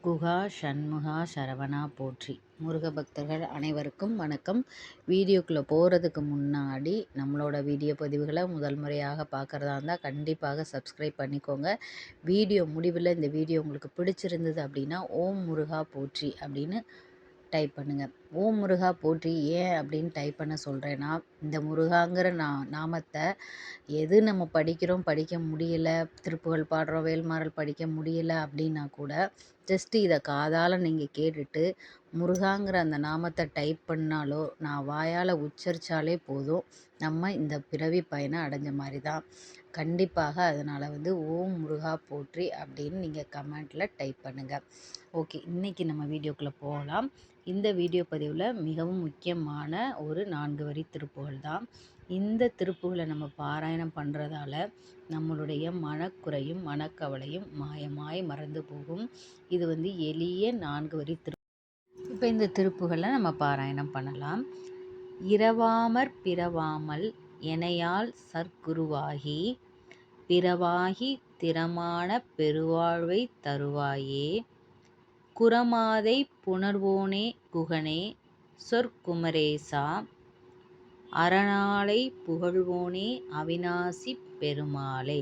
குகா சண்முகா சரவணா போற்றி. முருக பக்தர்கள் அனைவருக்கும் வணக்கம். வீடியோக்குள்ளே போகிறதுக்கு முன்னாடி நம்மளோட வீடியோ பதிவுகளை முதல் முறையாக பார்க்குறதா இருந்தால் கண்டிப்பாக சப்ஸ்கிரைப் பண்ணிக்கோங்க. வீடியோ முடிவில் இந்த வீடியோ உங்களுக்கு பிடிச்சிருந்தது அப்படின்னா ஓம் முருகா போற்றி அப்படின்னு டைப் பண்ணுங்கள். ஓம் முருகா போற்றி ஏன் அப்படின்னு டைப் பண்ண சொல்கிறேன்னா, இந்த முருகாங்கிற நாமத்தை எது நம்ம படிக்க முடியலை, திருப்புகழ் பாடுறோம், வேல்மாறல் படிக்க முடியலை அப்படின்னா கூட ஜஸ்ட்டு இதை காதால் நீங்கள் கேட்டுட்டு முருகாங்கிற அந்த நாமத்தை டைப் பண்ணாலோ நான் வாயால் உச்சரித்தாலே போதும், நம்ம இந்த பிறவி பயனை அடைஞ்ச மாதிரி தான். கண்டிப்பாக அதனால் ஓம் முருகா போற்றி அப்படின்னு நீங்கள் கமெண்ட்டில் டைப் பண்ணுங்கள். ஓகே, இன்றைக்கி நம்ம வீடியோக்குள்ளே போகலாம். இந்த வீடியோ பதிவில் மிகவும் முக்கியமான ஒரு 4 வரி திருப்புகழ் தான். இந்த திருப்புகளை நம்ம பாராயணம் பண்ணுறதால நம்மளுடைய மனக்குறையும் மனக்கவலையும் மாயமாய் மறந்து போகும். இது எளிய 4 வரி இப்போ இந்த திருப்புகளை நம்ம பாராயணம் பண்ணலாம். இரவாமற் பிறவாமல் எனையால் சற்குருவாகி பிறவாகி திறமான பெருவாழ்வை தருவாயே. குறமாதை புணர்வோனே குகனே சொற்குமரேசா அரணாலை புகழ்வோனே அவிநாசி பெருமாளே.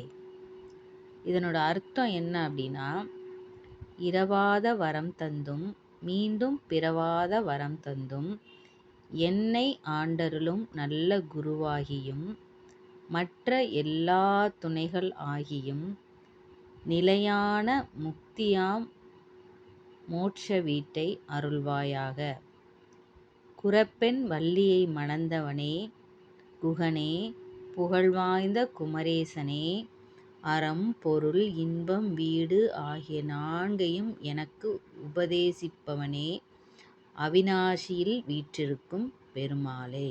இதனோட அர்த்தம் என்ன அப்படின்னா, இரவாத வரம் தந்தும் மீண்டும் பிறவாத வரம் தந்தும் என்னை ஆண்டருளும் நல்ல குருவாகியும் மற்ற எல்லா துணைகள் ஆகியும் நிலையான முக்தியாம் மோட்ச வீட்டை அருள்வாயாக. குறப்பெண் வள்ளியை மணந்தவனே குகனே புகழ்வாய்ந்த குமரேசனே அறம் பொருள் இன்பம் வீடு ஆகிய 4ஐயும் எனக்கு உபதேசிப்பவனே அவிநாசியில் வீற்றிருக்கும் பெருமாளே.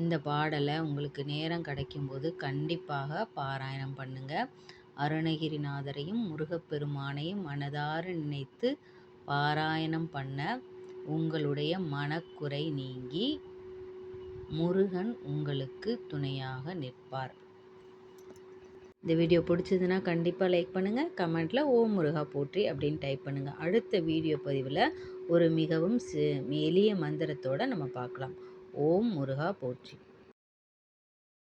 இந்த பாடலை உங்களுக்கு நேரம் கிடைக்கும்போது கண்டிப்பாக பாராயணம் பண்ணுங்கள். அருணகிரிநாதரையும் முருகப்பெருமானையும் மனதார நினைத்து பாராயணம் பண்ண உங்களுடைய மனக்குறை நீங்கி முருகன் உங்களுக்கு துணையாக நிற்பார். இந்த வீடியோ பிடிச்சதுன்னா கண்டிப்பாக லைக் பண்ணுங்கள். கமெண்ட்டில் ஓம் முருகா போற்றி அப்படின்னு டைப் பண்ணுங்கள். அடுத்த வீடியோ பதிவில் ஒரு மிகவும் எளிய மந்திரத்தோடு நம்ம பார்க்கலாம். ஓம் முருகா போற்றி.